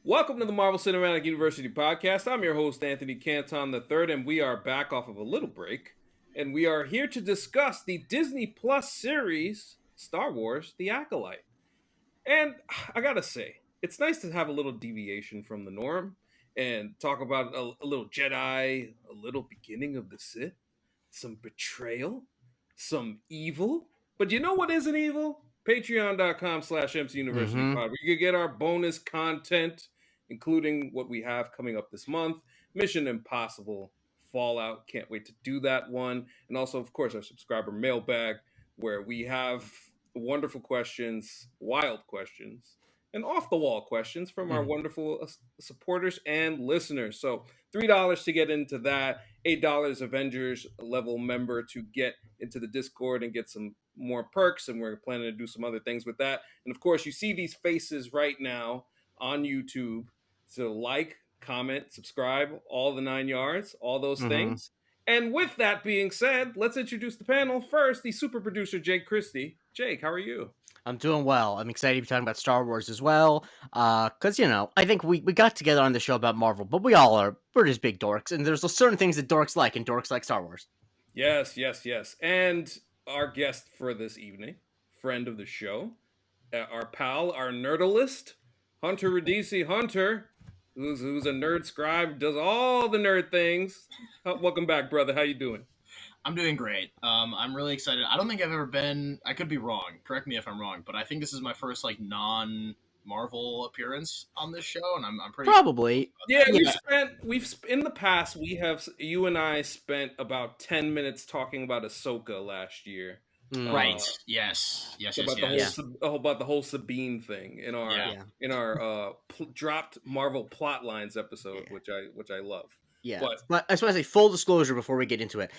Welcome to the Marvel Cinematic University podcast. I'm your host, Anthony Canton III, and we are back off of a little break. And we are here to discuss the Disney Plus series, Star Wars, The Acolyte. And I gotta say, it's nice to have a little deviation from the norm and talk about a little Jedi, a little beginning of the Sith, some betrayal, some evil. But you know what isn't evil? Patreon.com/MC University Mm-hmm. Pod, where you can get our bonus content, including what we have coming up this month. Mission Impossible Fallout. Can't wait to do that one. And also, of course, our subscriber mailbag, where we have wonderful questions, wild questions, and off the wall questions from our wonderful supporters and listeners. So $3 to get into that, $8 Avengers level member to get into the Discord and get some more perks. And we're planning to do some other things with that. And of course, you see these faces right now on YouTube. So like, comment, subscribe, all the 9 yards, all those Mm-hmm. things. And with that being said, let's introduce the panel. First, the super producer, Jake Christie. Jake, how are you? I'm doing well. I'm excited to be talking about Star Wars as well. Because, I think we got together on the show about Marvel, but we're just big dorks. And there's certain things that dorks like, and dorks like Star Wars. Yes, yes, yes. And our guest for this evening, friend of the show, our pal, our nerdalist, Hunter Radesi. Hunter, who's a nerd scribe, does all the nerd things. Welcome back, brother. How you doing? I'm doing great. I'm really excited. I don't think I've ever been. I could be wrong. Correct me if I'm wrong, but I think this is my first non-Marvel appearance on this show, and I'm pretty Probably. Yeah, Yeah. in the past you and I spent about 10 minutes talking about Ahsoka last year. Mm. right. Yes. About the whole Sabine thing in our Yeah. dropped Marvel plot lines episode, Yeah. which I love. Yeah. But But I just want to say, full disclosure before we get into it.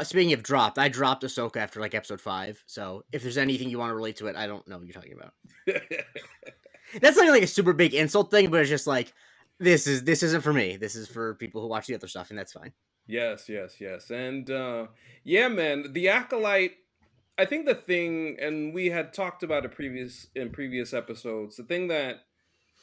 Speaking of dropped, I dropped Ahsoka after episode 5. So if there's anything you want to relate to it, I don't know what you're talking about. That's not like a super big insult thing, but it's just like, this isn't for me. This is for people who watch the other stuff, and that's fine. yes, and yeah, man, the Acolyte. I think the thing, and we had talked about it in previous episodes. The thing that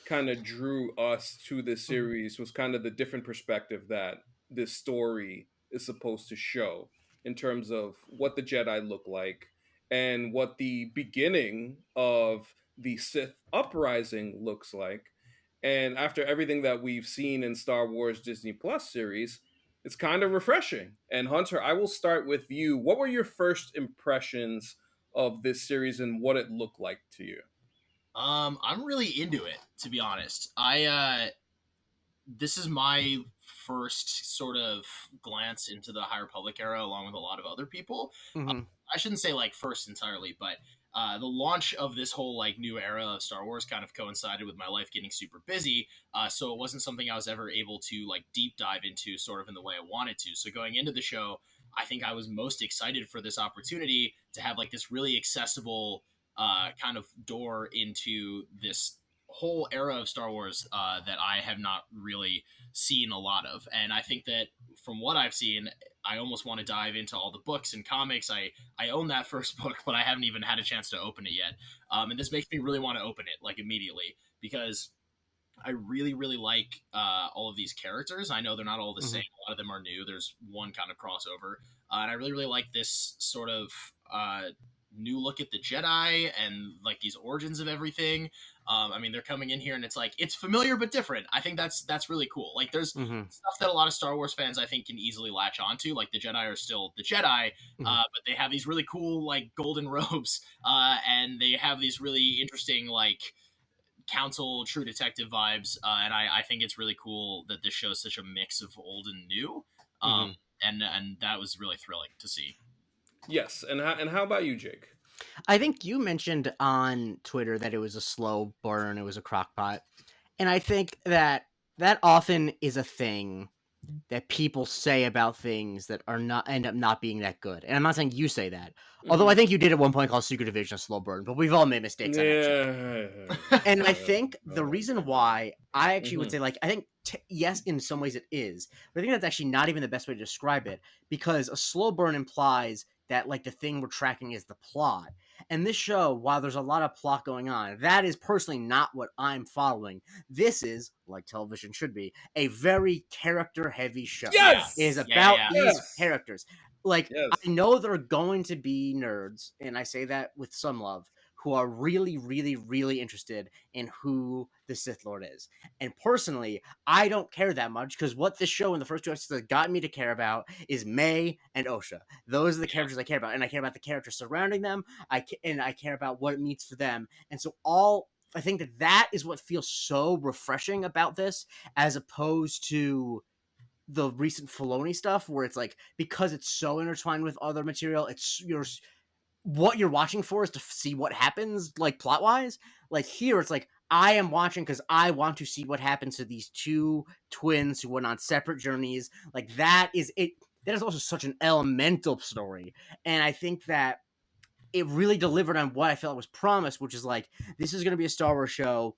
kind of drew us to this series was kind of the different perspective that this story is supposed to show in terms of what the Jedi look like and what the beginning of the Sith uprising looks like. And after everything that we've seen in Star Wars Disney Plus series, it's kind of refreshing. And Hunter, I will start with you. What were your first impressions of this series and what it looked like to you? I'm really into it, to be honest. This is my first sort of glance into the High Republic era, along with a lot of other people. Mm-hmm. I shouldn't say first entirely, but the launch of this whole new era of Star Wars kind of coincided with my life getting super busy, so it wasn't something I was ever able to deep dive into sort of in the way I wanted to. So going into the show, I think I was most excited for this opportunity to have this really accessible kind of door into this whole era of Star Wars that I have not really seen a lot of. And I think that from what I've seen, I almost want to dive into all the books and comics. I own that first book, but I haven't even had a chance to open it yet. And this makes me really want to open it immediately, because I really, really like all of these characters. I know they're not all the same. A lot of them are new. There's one kind of crossover. And I really, really like this sort of new look at the Jedi and these origins of everything. I mean, they're coming in here and it's familiar but different. I think that's really cool. There's stuff that a lot of Star Wars fans I think can easily latch onto. The Jedi are still the Jedi, but they have these really cool golden robes, and they have these really interesting council True Detective vibes, and I think it's really cool that this shows such a mix of old and new, and that was really thrilling to see. Yes, and how about you, Jake? I think you mentioned on Twitter that it was a slow burn, it was a crock pot. And I think that often is a thing that people say about things that are not end up not being that good. And I'm not saying you say that. Although I think you did at one point call Secret Division a slow burn, but we've all made mistakes on that show. And I think the reason why I actually would say, I think, yes, in some ways it is, but I think that's actually not even the best way to describe it, because a slow burn implies that the thing we're tracking is the plot. And this show, while there's a lot of plot going on, that is personally not what I'm following. This is, like television should be, a very character-heavy show. Yeah. It is Yes! Yeah, about yeah. these Yes! characters. Like, Yes. I know there are going to be nerds, and I say that with some love, who are really, really, really interested in who the Sith Lord is. And personally, I don't care that much because what this show in the first 2 episodes got me to care about is May and Osha. Those are the characters I care about, and I care about the characters surrounding them. I care about what it means for them. And so I think that is what feels so refreshing about this, as opposed to the recent Filoni stuff, where it's like, because it's so intertwined with other material, what you're watching for is to see what happens, like plot wise. Like here, it's like I am watching because I want to see what happens to these two twins who went on separate journeys. Like that is it. That is also such an elemental story, and I think that it really delivered on what I felt was promised, which is like, this is going to be a Star Wars show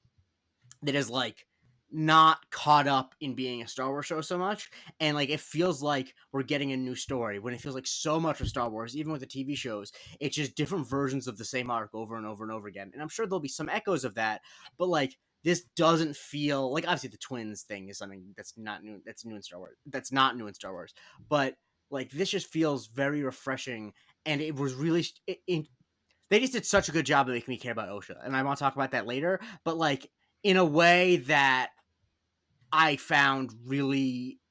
that is like not caught up in being a Star Wars show so much, and like it feels like we're getting a new story, when it feels like so much of Star Wars, even with the TV shows, it's just different versions of the same arc over and over and over again. And I'm sure there'll be some echoes of that, but like this doesn't feel like, obviously the twins thing is something that's not new, that's new in Star Wars, that's not new in Star Wars, but like this just feels very refreshing. And it was really they just did such a good job of making me care about Osha, and I want to talk about that later, but like in a way that I found really,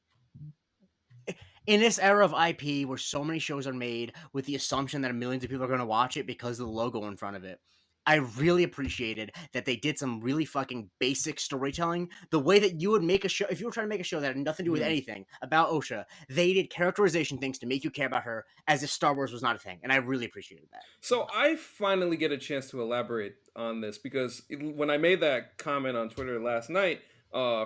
in this era of IP where so many shows are made with the assumption that millions of people are going to watch it because of the logo in front of it, I really appreciated that they did some really fucking basic storytelling. The way that you would make a show, if you were trying to make a show that had nothing to do with anything about Osha, they did characterization things to make you care about her as if Star Wars was not a thing. And I really appreciated that. So I finally get a chance to elaborate on this because when I made that comment on Twitter last night,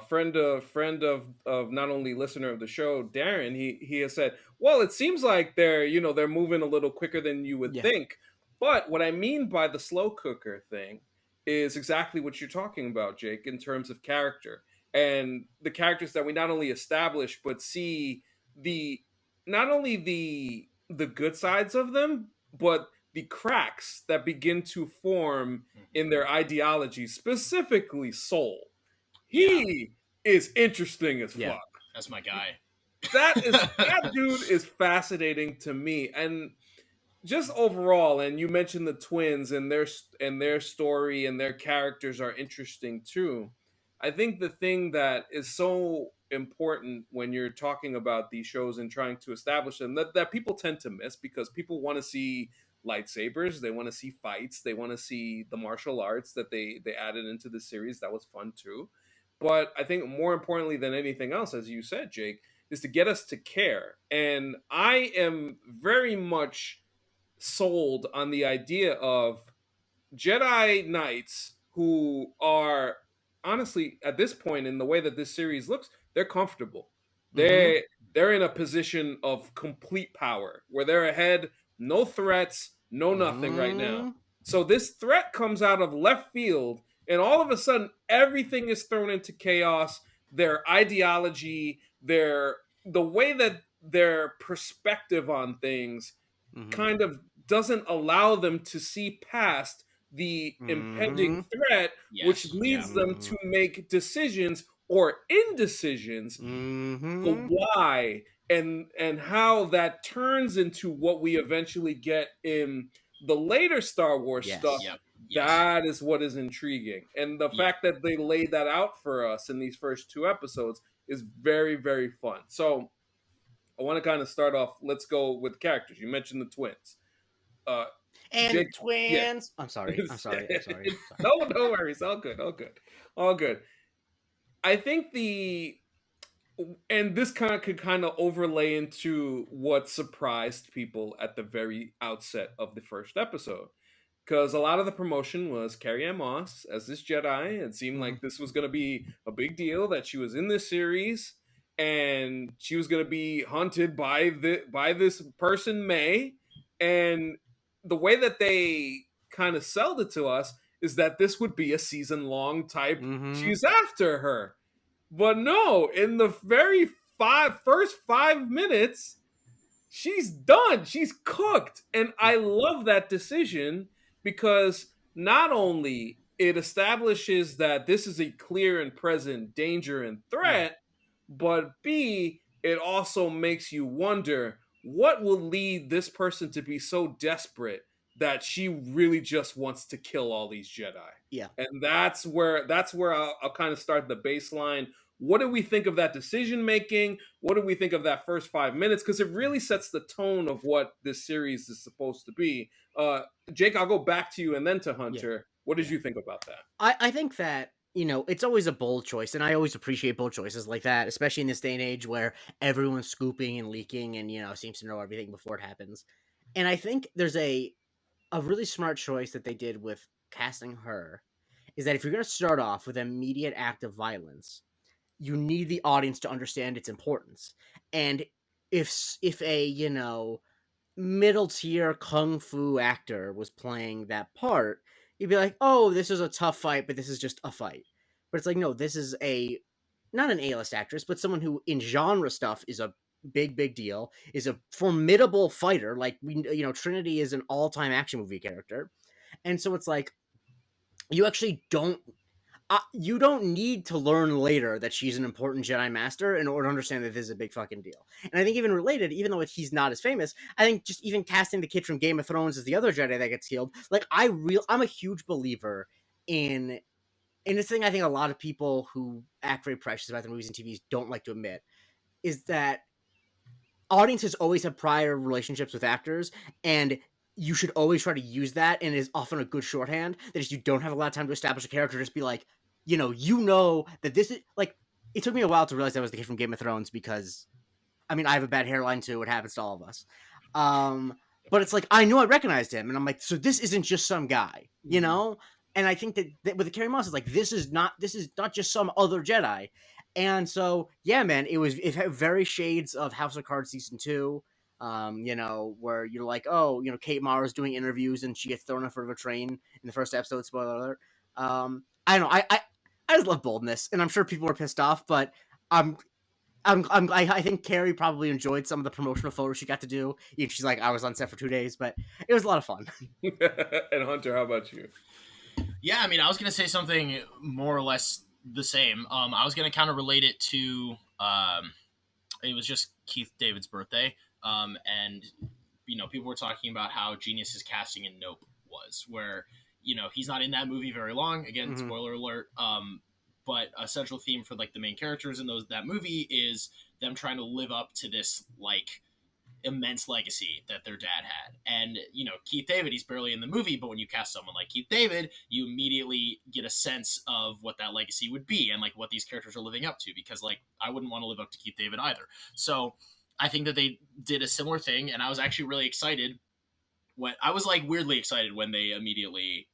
friend of not only listener of the show, Darren, he has said, well, it seems like they're moving a little quicker than you would Yeah. think. But what I mean by the slow cooker thing is exactly what you're talking about, Jake, in terms of character and the characters that we not only establish but see the not only the good sides of them, but the cracks that begin to form in their ideology, specifically Soul. He is interesting as Yeah. fuck. That's my guy. That dude is fascinating to me, and just overall. And you mentioned the twins and their story and their characters are interesting too. I think the thing that is so important when you're talking about these shows and trying to establish them, that people tend to miss, because people want to see lightsabers, they want to see fights, they want to see the martial arts that they added into the series. That was fun too. But I think more importantly than anything else, as you said, Jake, is to get us to care. And I am very much sold on the idea of Jedi Knights who are, honestly, at this point in the way that this series looks, they're comfortable. They're in a position of complete power where they're ahead, no threats, no nothing right now. So this threat comes out of left field, and all of a sudden everything is thrown into chaos. Their ideology, the way that their perspective on things kind of doesn't allow them to see past the impending threat, which leads them to make decisions or indecisions. The why and how that turns into what we eventually get in the later Star Wars stuff. That is what is intriguing, and the fact that they laid that out for us in these first 2 episodes is very, very fun. So I want to kind of start off. Let's go with characters. You mentioned the twins. And Jake, twins. I'm sorry. No, no worries. All good. All good. I think and this kind of could kind of overlay into what surprised people at the very outset of the first episode. Because a lot of the promotion was Carrie-Anne Moss as this Jedi. It seemed like this was going to be a big deal, that she was in this series and she was going to be hunted by this person, May. And the way that they kind of sold it to us is that this would be a season-long type. She's after her. But no, in the first 5 minutes, she's done. She's cooked. And I love that decision because not only it establishes that this is a clear and present danger and Yeah. threat, but B, it also makes you wonder what will lead this person to be so desperate that she really just wants to kill all these Jedi. Yeah. And that's where I'll kind of start the baseline. What do we think of that decision making? What do we think of that first 5 minutes? Because it really sets the tone of what this series is supposed to be. Jake, I'll go back to you and then to Yeah. Hunter. What did Yeah. you think about that? I think that, it's always a bold choice, and I always appreciate bold choices like that, especially in this day and age where everyone's scooping and leaking and, seems to know everything before it happens. And I think there's a really smart choice that they did with casting her is that if you're going to start off with an immediate act of violence, you need the audience to understand its importance. And if a, middle tier kung fu actor was playing that part, you'd be like, "Oh, this is a tough fight, but this is just a fight." But it's like, no, this is a not an A-list actress, but someone who in genre stuff is a big deal, is a formidable fighter. Like Trinity is an all-time action movie character. And so it's like you actually don't you don't need to learn later that she's an important Jedi Master in order to understand that this is a big fucking deal. And I think even related, even though he's not as famous, I think just even casting the kid from Game of Thrones as the other Jedi that gets killed, like I'm a huge believer in this thing. I think a lot of people who act very precious about their movies and TVs don't like to admit is that audiences always have prior relationships with actors, and you should always try to use that, and it is often a good shorthand that if you don't have a lot of time to establish a character, just be like, that this is like, it took me a while to realize that was the kid from Game of Thrones because I mean I have a bad hairline too. It happens to all of us. But it's like I knew I recognized him, and I'm like, so this isn't just some guy, And I think that with the Carrie Moss, it's like this is not just some other Jedi. And so, yeah, man, it had very shades of House of Cards season 2, where you're like, oh, Kate Mara's doing interviews and she gets thrown in front of a train in the first episode. Spoiler alert. I don't know. I just love boldness, and I'm sure people were pissed off, but I think Carrie probably enjoyed some of the promotional photos she got to do. She's like, I was on set for 2 days, but it was a lot of fun. And Hunter, how about you? Yeah, I mean, I was gonna say something more or less the same. I was gonna kind of relate it to it was just Keith David's birthday, and people were talking about how genius his casting in Nope was, where he's not in that movie very long. Again, spoiler alert. But a central theme for like the main characters in that movie is them trying to live up to this like immense legacy that their dad had. And Keith David, he's barely in the movie, but when you cast someone like Keith David, you immediately get a sense of what that legacy would be and like what these characters are living up to, because like I wouldn't want to live up to Keith David either. So I think that they did a similar thing, and I was actually really excited when I was like weirdly excited when they immediately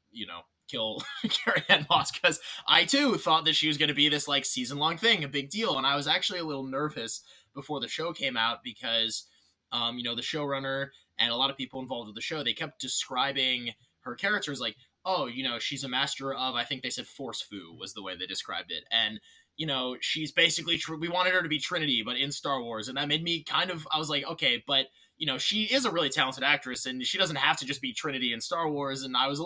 kill Carrie Ann Moss, because I too thought that she was going to be this like season-long thing, a big deal, and I was actually a little nervous before the show came out because the showrunner and a lot of people involved with the show, they kept describing her character as like, oh, she's a master of, I think they said force fu was the way they described it. And, she's basically, we wanted her to be Trinity, but in Star Wars. And that made me I was like, okay, but, she is a really talented actress and she doesn't have to just be Trinity in Star Wars. And I was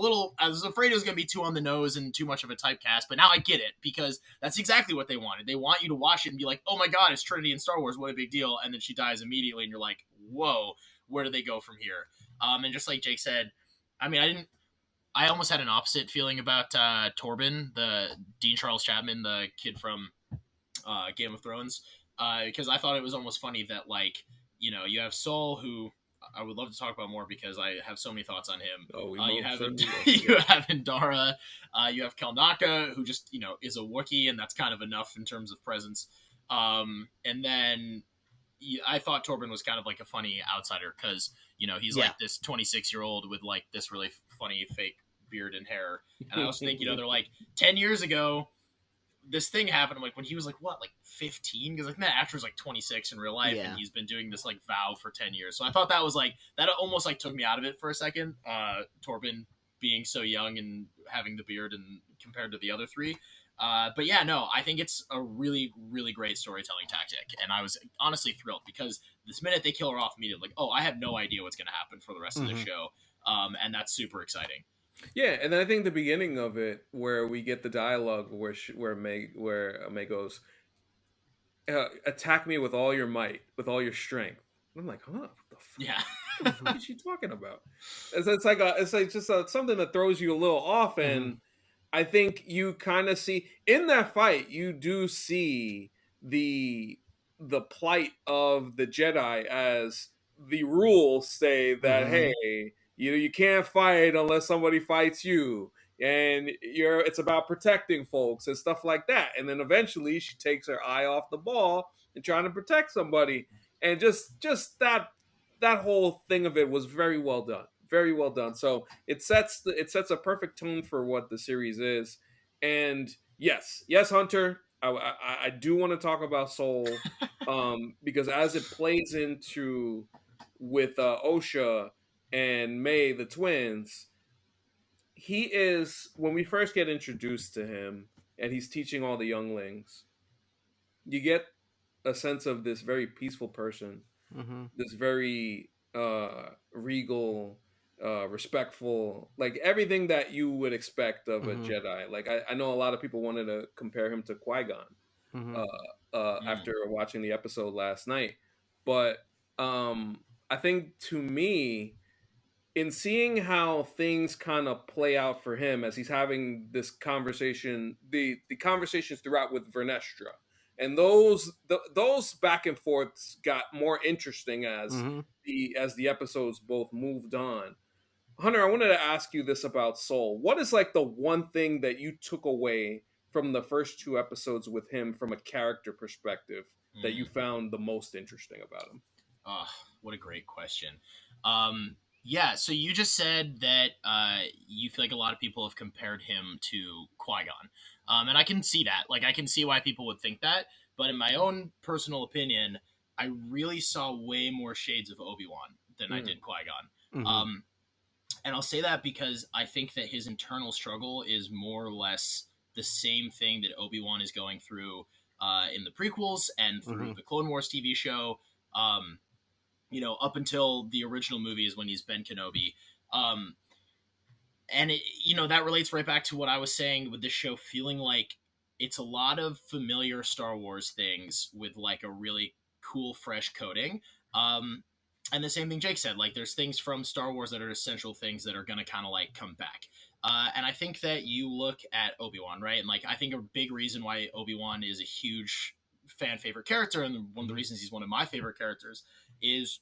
afraid it was going to be too on the nose and too much of a typecast, but now I get it because that's exactly what they wanted. They want you to watch it and be like, oh my God, it's Trinity in Star Wars. What a big deal. And then she dies immediately and you're like, whoa, where do they go from here? And just like Jake said, I mean, I almost had an opposite feeling about Torben, the Dean Charles Chapman, the kid from Game of Thrones, because I thought it was almost funny that like, you have Saul, who I would love to talk about more because I have so many thoughts on him. Oh, you have Indara, you have Kelnaka, who just is a Wookiee, and that's kind of enough in terms of presence. And then I thought Torben was kind of like a funny outsider because he's like this 26-year-old with like this really funny fake beard and hair, and I was thinking they're like 10 years ago this thing happened. I'm like, when he was like 15, because like that actor was like 26 in real life, and he's been doing this like vow for 10 years. So I thought that was like that almost like took me out of it for a second. Torben being so young and having the beard and compared to the other three. But yeah, no, I think it's a really, really great storytelling tactic. And I was honestly thrilled because this minute they kill her off immediately, like, oh, I have no idea what's going to happen for the rest of the show. And that's super exciting. Yeah, and then I think the beginning of it, where we get the dialogue where May goes, "Attack me with all your might, with all your strength." And I'm like, "Huh? What the fuck? Yeah. What the fuck is she talking about?" It's like just something that throws you a little off, Hmm. and I think you kind of see in that fight, you do see the the plight of the Jedi, as the rules say that, Hmm. hey, you can't fight unless somebody fights you, and it's about protecting folks and stuff like that. And then eventually she takes her eye off the ball and trying to protect somebody, and just that whole thing of it was very well done, very well done. So it sets a perfect tone for what the series is. And yes, Hunter, I do want to talk about Soul, because as it plays into with Osha and May, the twins, he is, when we first get introduced to him and he's teaching all the younglings, you get a sense of this very peaceful person, Hmm. this very regal, respectful, like everything that you would expect of a Hmm. Jedi. Like I know a lot of people wanted to compare him to Qui-Gon, Hmm. Mm. after watching the episode last night, but I think, to me, in seeing how things kind of play out for him as he's having this conversation, the conversations throughout with Vernestra, and those back and forths got more interesting Hmm. as the episodes both moved on. Hunter, I wanted to ask you this about Soul. What is like the one thing that you took away from the first two episodes with him from a character perspective that you Mm. found the most interesting about him? Oh, what a great question. Yeah, so you just said that you feel like a lot of people have compared him to Qui Gon, and I can see that. Like, I can see why people would think that. But in my own personal opinion, I really saw way more shades of Obi Wan than I Mm, did Qui Gon. Hmm. And I'll say that because I think that his internal struggle is more or less the same thing that Obi Wan is going through in the prequels and through Hmm. the Clone Wars TV show. Um, up until the original movies when he's Ben Kenobi. Um, and that relates right back to what I was saying with this show feeling like it's a lot of familiar Star Wars things with like a really cool, fresh coding. Um, and the same thing Jake said, like there's things from Star Wars that are essential things that are going to kind of like come back. And I think that you look at Obi-Wan, right? And like, I think a big reason why Obi-Wan is a huge fan favorite character, and one of the Hmm. reasons he's one of my favorite characters, is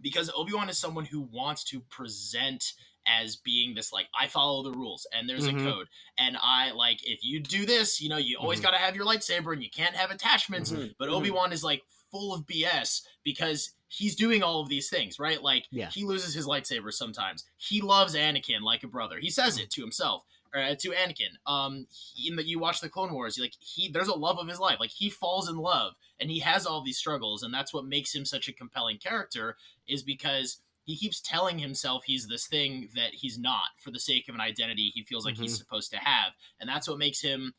because Obi-Wan is someone who wants to present as being this like I follow the rules and there's a Hmm. code and I like if you do this, you always Hmm. got to have your lightsaber and you can't have attachments. Hmm. hmm But hmm Obi-Wan is like full of BS because he's doing all of these things, right? Like Yeah. he loses his lightsaber sometimes. He loves Anakin like a brother. He says it to himself. To Anakin, in that you watch the Clone Wars, like there's a love of his life. Like he falls in love, and he has all these struggles, and that's what makes him such a compelling character is because he keeps telling himself he's this thing that he's not for the sake of an identity he feels like Hmm. he's supposed to have. And that's what makes him,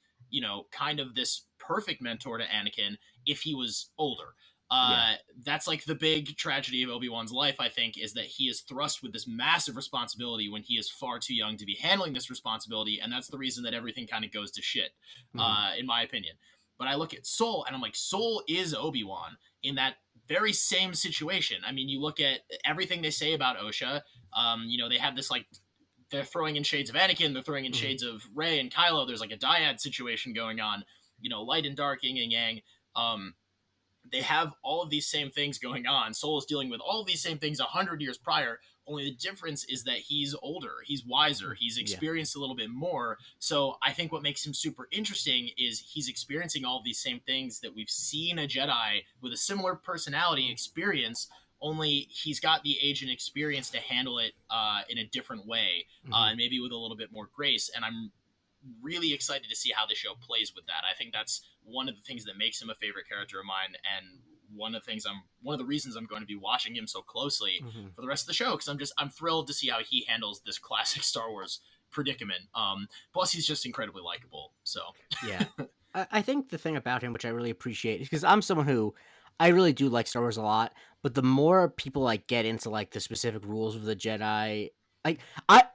kind of this perfect mentor to Anakin if he was older. Yeah. That's like the big tragedy of Obi-Wan's life, I think, is that he is thrust with this massive responsibility when he is far too young to be handling this responsibility. And that's the reason that everything kind of goes to shit, Hmm. in my opinion. But I look at Soul and I'm like, Soul is Obi-Wan in that very same situation. I mean, you look at everything they say about Osha. They have this like they're throwing in shades of Anakin, they're throwing in Hmm. shades of Rey and Kylo. There's like a dyad situation going on. Light and dark, yin and yang. Um, they have all of these same things going on. Soul is dealing with all of these same things 100 years prior. Only the difference is that he's older, he's wiser, he's Yeah. experienced a little bit more. So I think what makes him super interesting is he's experiencing all of these same things that we've seen a Jedi with a similar personality experience. Only he's got the age and experience to handle it in a different way, Hmm. and maybe with a little bit more grace. And I'm really excited to see how the show plays with that. I think that's one of the things that makes him a favorite character of mine, and one of the reasons I'm going to be watching him so closely Hmm. for the rest of the show because I'm thrilled to see how he handles this classic Star Wars predicament. Plus he's just incredibly likable. So Yeah. I think the thing about him, which I really appreciate, is because I'm someone who I really do like Star Wars a lot, but the more people like get into like the specific rules of the Jedi, like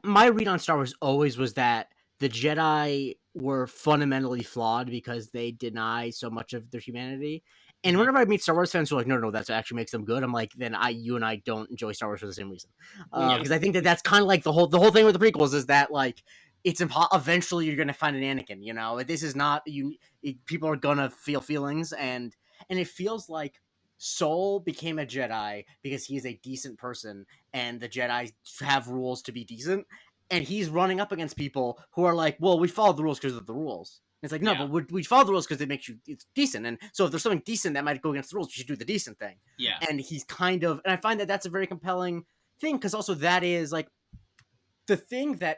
my read on Star Wars always was that the Jedi were fundamentally flawed because they deny so much of their humanity. And Mhm. whenever I meet Star Wars fans who are like, no, that actually makes them good, I'm like, then you and I don't enjoy Star Wars for the same reason. Yeah. Because I think that that's kind of like the whole thing with the prequels is that like it's eventually you're gonna find an Anakin. You know, this is not people are gonna feel feelings, and it feels like Soul became a Jedi because he is a decent person, and the Jedi have rules to be decent, and he's running up against people who are like, well, we follow the rules because of the rules. And it's like, no, Yeah. but we follow the rules because it makes you it's decent, and so if there's something decent that might go against the rules, you should do the decent thing. Yeah. And he's kind of, and I find that that's a very compelling thing because also that is like the thing that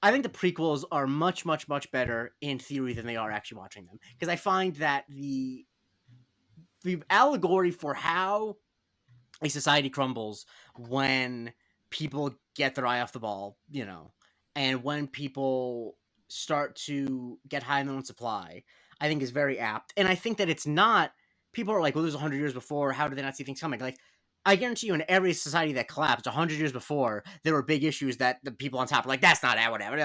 I think the prequels are much, much, much better in theory than they are actually watching them. Because I find that the allegory for how a society crumbles when people get their eye off the ball, you know, and when people start to get high in their own supply, I think is very apt. And I think that it's not, people are like, well, this was 100 years before. How did they not see things coming? Like, I guarantee you, in every society that collapsed 100 years before, there were big issues that the people on top were like, that's not that, whatever.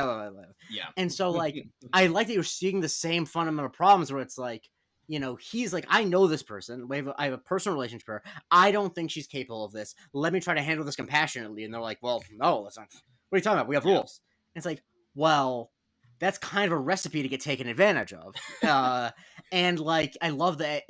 Yeah. And so, like, I like that you're seeing the same fundamental problems where it's like, you know, he's like, I know this person. I have a personal relationship with her. I don't think she's capable of this. Let me try to handle this compassionately. And they're like, well, no, that's not. What are you talking about? We have rules. And it's like, well, that's kind of a recipe to get taken advantage of. And like, I love the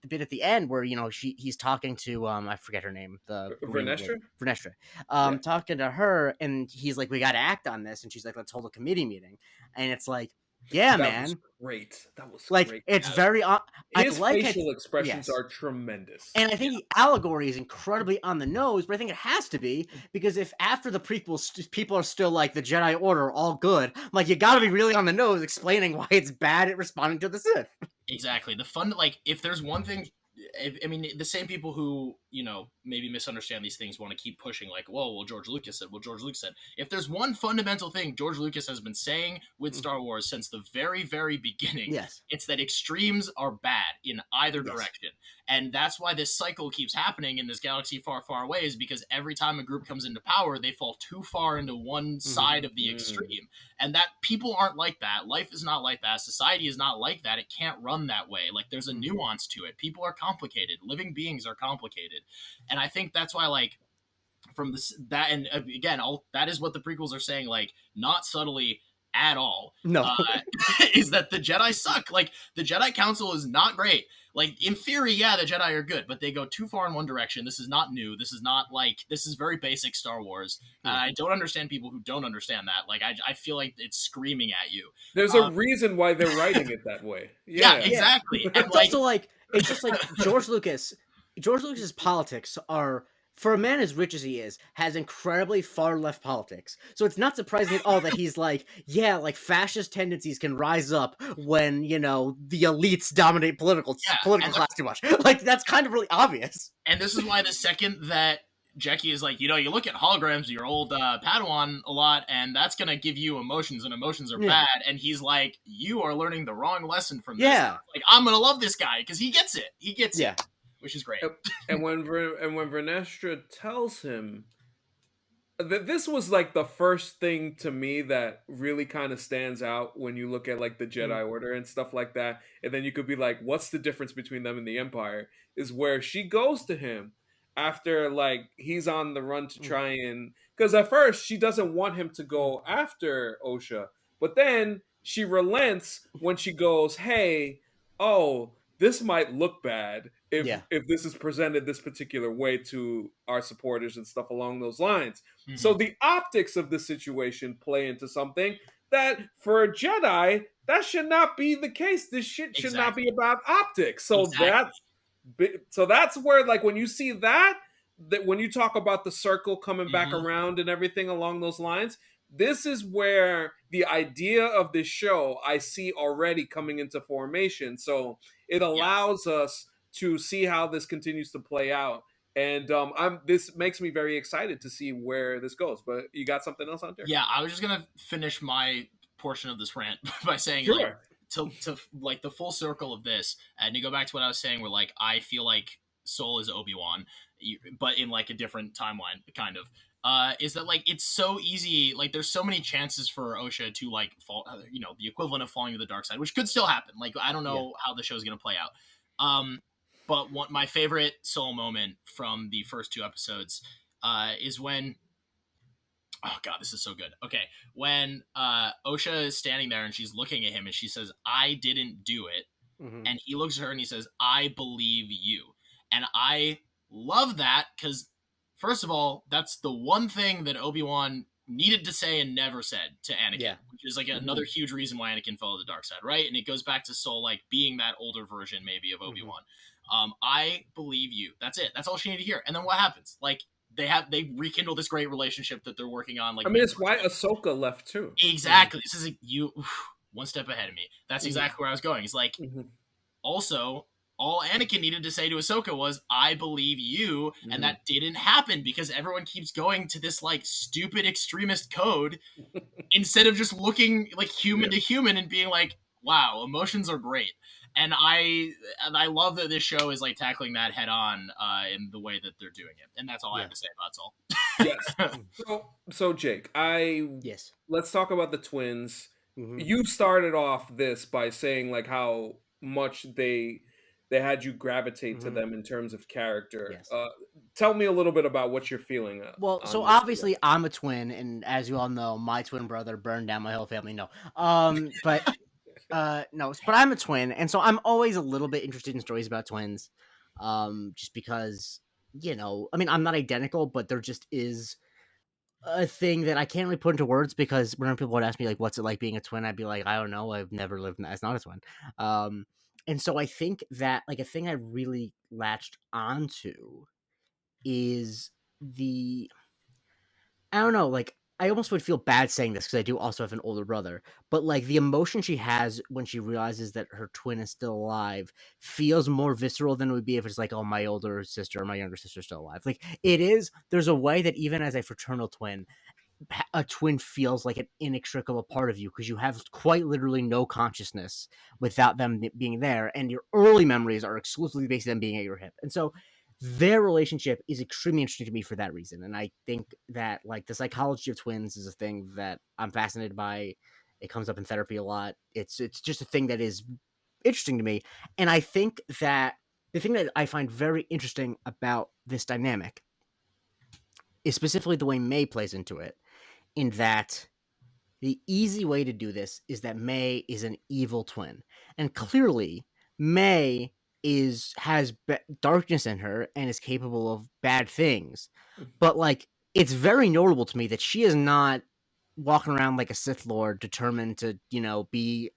bit at the end where, you know, he's talking to I forget her name, the green lady, Vernestra? Vernestra, Yeah. talking to her, and he's like, we got to act on this, and she's like, let's hold a committee meeting, and it's like, yeah, That was man, great. That was like great. it's Yeah. very. I His like it. facial expressions Yes. are tremendous. And I think the allegory is incredibly on the nose, but I think it has to be because if after the prequels people are still like the Jedi Order all good, I'm like, you got to be really on the nose explaining why it's bad at responding to the Sith. Exactly. The fun, like, if there's one thing, I mean, the same people who, you know, maybe misunderstand these things want to keep pushing, like, whoa, well, George Lucas said, well, George Lucas said. If there's one fundamental thing George Lucas has been saying with Star Wars since the very, very beginning, Yes. it's that extremes are bad in either Yes. direction. And that's why this cycle keeps happening in this galaxy far, far away, is because every time a group comes into power, they fall too far into one side of the extreme. And that people aren't like that. Life is not like that. Society is not like that. It can't run that way. Like, there's a nuance to it. People are complicated. Living beings are complicated. And I think that's why, like, from this, that, and again, all that is what the prequels are saying, like, not subtly at all. No. Is that the Jedi suck. Like, the Jedi Council is not great. Like, in theory, yeah, the Jedi are good, but they go too far in one direction. This is not new. This is not, like, this is very basic Star Wars. I don't understand people who don't understand that. Like, I feel like it's screaming at you. There's a reason why they're writing it that way. Yeah, Yeah. exactly. And, It's also like, it's just like George Lucas's politics are, for a man as rich as he is, has incredibly far left politics. So it's not surprising at all that he's like, yeah, like fascist tendencies can rise up when, you know, the elites dominate political class too much. Like, that's kind of really obvious. And this is why the second that Jackie is like, you know, you look at holograms of your old Padawan a lot, and that's going to give you emotions, and emotions are bad. And he's like, you are learning the wrong lesson from this. Yeah. Like, I'm going to love this guy because he gets it. He gets it, which is great. And when Vernestra tells him that this was like the first thing to me that really kind of stands out when you look at like the Jedi Order and stuff like that, and then you could be like, what's the difference between them and the Empire, is where she goes to him after like he's on the run to try and, because at first she doesn't want him to go after Osha, but then she relents when she goes, hey, oh, this might look bad if this is presented this particular way to our supporters and stuff along those lines. So the optics of the situation play into something that for a Jedi, that should not be the case. This shit should not be about optics. So that's where, like, when you see that when you talk about the circle coming back around and everything along those lines, this is where the idea of this show I see already coming into formation. So it allows us to see how this continues to play out. And this makes me very excited to see where this goes. But you got something else, Hunter? Yeah, I was just gonna finish my portion of this rant by saying, Sure. like, to like the full circle of this, and to go back to what I was saying, where like I feel like Soul is Obi-Wan, but in like a different timeline, kind of. is that like it's so easy. Like there's so many chances for Osha to like fall, the equivalent of falling to the dark side, which could still happen. Like I don't Yeah. know how the show's gonna play out. But my favorite soul moment from the first two episodes is when, oh god, this is so good. Okay, when Osha is standing there and she's looking at him and she says, "I didn't do it," Mm-hmm. and he looks at her and he says, "I believe you," and I love that because first of all, that's the one thing that Obi-Wan needed to say and never said to Anakin, Yeah. which is like another huge reason why Anakin fell to the dark side, right? And it goes back to Soul like being that older version maybe of Obi-Wan. I believe you. That's it. That's all she needed to hear. And then what happens? Like they rekindle this great relationship that they're working on. Like I mean, it's why Ahsoka left too. exactly. This is like, you one step ahead of me. That's Mhm. exactly where I was going. It's like Mhm. also all Anakin needed to say to Ahsoka was, "I believe you," and that didn't happen because everyone keeps going to this like stupid extremist code instead of just looking like human to human and being like, "Wow, emotions are great." And I love that this show is like tackling that head on in the way that they're doing it. And that's all I Yeah. have to say about Soul. Yes. So Jake, Yes. let's talk about the twins. Mm-hmm. You started off this by saying like how much they had you gravitate to Mm-hmm. them in terms of character. Yes. Tell me a little bit about what you're feeling Well, so on this. obviously I'm a twin, and as you all know, my twin brother burned down my whole family. No, but no, but I'm a twin, and so I'm always a little bit interested in stories about twins, just because I mean, I'm not identical, but there just is a thing that I can't really put into words because whenever people would ask me like, "What's it like being a twin?" I'd be like, "I don't know. I've never lived as not a twin." And so I think that like a thing I really latched onto is the I don't know, like I almost would feel bad saying this because I do also have an older brother, but like the emotion she has when she realizes that her twin is still alive feels more visceral than it would be if it's like, oh, my older sister or my younger sister's still alive. Like it is, there's a way that even as a fraternal twin, a twin feels like an inextricable part of you because you have quite literally no consciousness without them being there, and your early memories are exclusively based on them being at your hip. And so their relationship is extremely interesting to me for that reason. And I think that like the psychology of twins is a thing that I'm fascinated by. It comes up in therapy a lot. It's just a thing that is interesting to me. And I think that the thing that I find very interesting about this dynamic is specifically the way May plays into it, in that the easy way to do this is that May is an evil twin. And clearly, May has darkness in her and is capable of bad things. But like it's very notable to me that she is not walking around like a Sith Lord determined to, be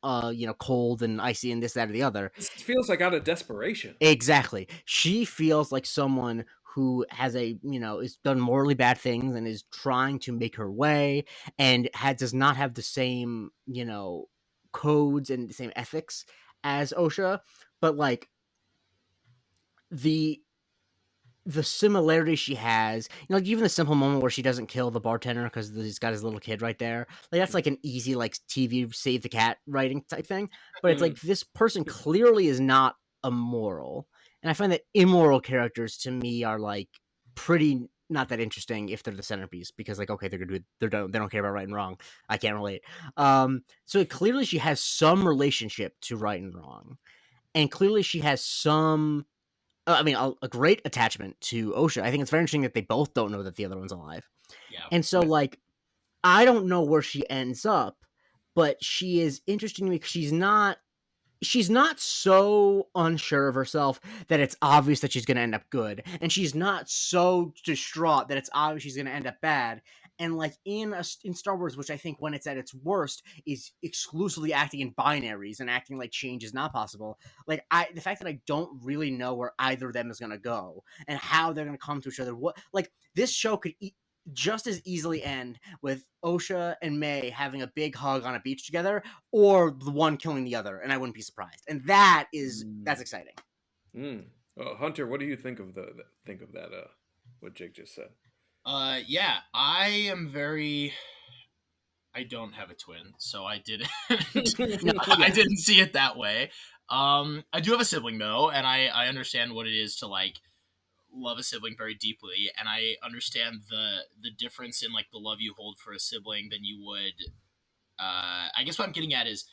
cold and icy and this, that, or the other. This feels like out of desperation. Exactly. She feels like someone who has is done morally bad things and is trying to make her way and does not have the same, codes and the same ethics as Osha, but like the similarity she has, like even the simple moment where she doesn't kill the bartender because he's got his little kid right there, like that's like an easy like TV save the cat writing type thing. But it's like this person clearly is not immoral, and I find that immoral characters to me are like pretty not that interesting if they're the centerpiece, because like okay, they don't care about right and wrong. I can't relate. So clearly she has some relationship to right and wrong, and clearly she has some a great attachment to Osha. I think it's very interesting that they both don't know that the other one's alive. Yeah. And so, like, I don't know where she ends up, but she is interesting to me because she's not so unsure of herself that it's obvious that she's going to end up good, and she's not so distraught that it's obvious she's going to end up bad. And like in Star Wars, which I think when it's at its worst is exclusively acting in binaries and acting like change is not possible. Like the fact that I don't really know where either of them is going to go and how they're going to come to each other. What like this show could just as easily end with Osha and May having a big hug on a beach together, or the one killing the other, and I wouldn't be surprised. And that's exciting. Hunter, what do you think of that? What Jake just said. Yeah, I don't have a twin, so I didn't. I didn't see it that way. I do have a sibling though, and I understand what it is to like love a sibling very deeply, and I understand the difference in like the love you hold for a sibling than you would. I guess what I'm getting at is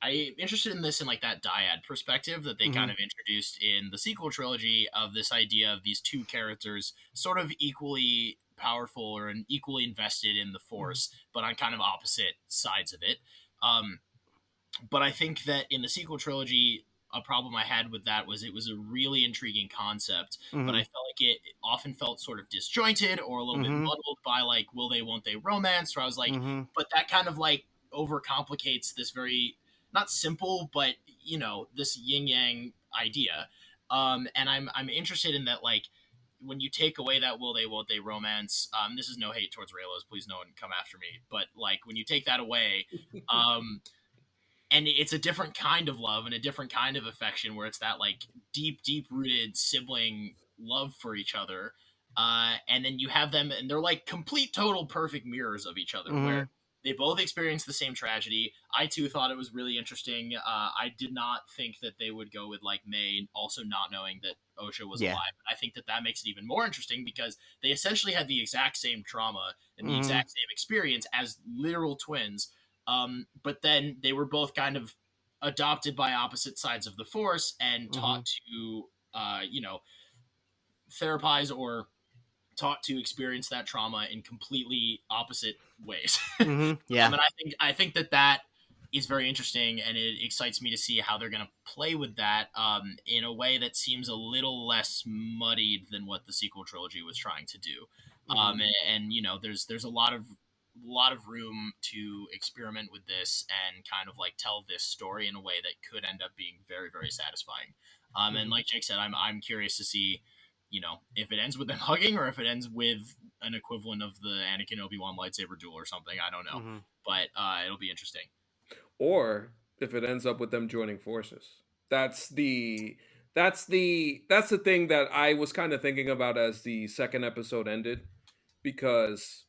I'm interested in this in like that dyad perspective that they kind Mm-hmm. of introduced in the sequel trilogy of this idea of these two characters sort of equally powerful or equally invested in the Force, but on kind of opposite sides of it. Um, but I think that in the sequel trilogy, a problem I had with that was it was a really intriguing concept, but I Mm-hmm. felt like it often felt sort of disjointed or a little bit Mm-hmm. muddled by like will they won't they romance. Where I was like, Mm-hmm. but that kind of like overcomplicates this very not simple, but you know this yin yang idea. And I'm interested in that like when you take away that will they won't they romance. This is no hate towards Raylos, please no one come after me. But like when you take that away, and it's a different kind of love and a different kind of affection where it's that like deep rooted sibling love for each other, and then you have them and they're like complete total perfect mirrors of each other where Mm-hmm. they both experience the same tragedy. I too thought it was really interesting. I did not think that they would go with like May also not knowing that Osha was Yeah. alive. I think that that makes it even more interesting because they essentially had the exact same trauma and the Mm-hmm. exact same experience as literal twins, but then they were both kind of adopted by opposite sides of the Force and Mm-hmm. taught to, you know, therapize or taught to experience that trauma in completely opposite ways. Mm-hmm. Yeah. And I think that that is very interesting, and it excites me to see how they're going to play with that in a way that seems a little less muddied than what the sequel trilogy was trying to do. Mm-hmm. And you know, there's a lot of room to experiment with this and kind of like tell this story in a way that could end up being very very satisfying. And Mm-hmm. like Jake said, I'm curious to see, you know, if it ends with them hugging or if it ends with an equivalent of the Anakin Obi-Wan lightsaber duel or something. I don't know, Mm-hmm. but it'll be interesting. Or if it ends up with them joining forces. That's the that's the thing that I was kind of thinking about as the second episode ended, because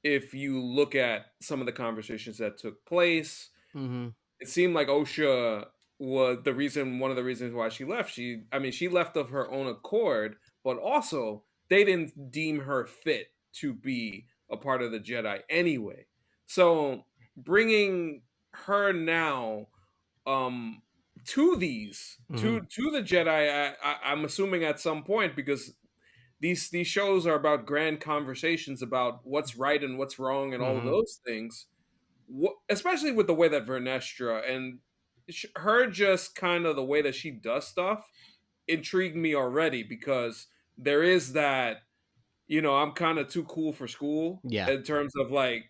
if you look at some of the conversations that took place, Mm-hmm. it seemed like Osha was one of the reasons why she left. She left of her own accord, but also they didn't deem her fit to be a part of the Jedi anyway. So bringing her now um to Mm-hmm. to the Jedi, I'm assuming at some point, because these shows are about grand conversations about what's right and what's wrong and all of Mm-hmm. those things, especially with the way that Vernestra and her, just kind of the way that she does stuff, intrigued me already, because there is that, I'm kind of too cool for school Yeah. in terms of like,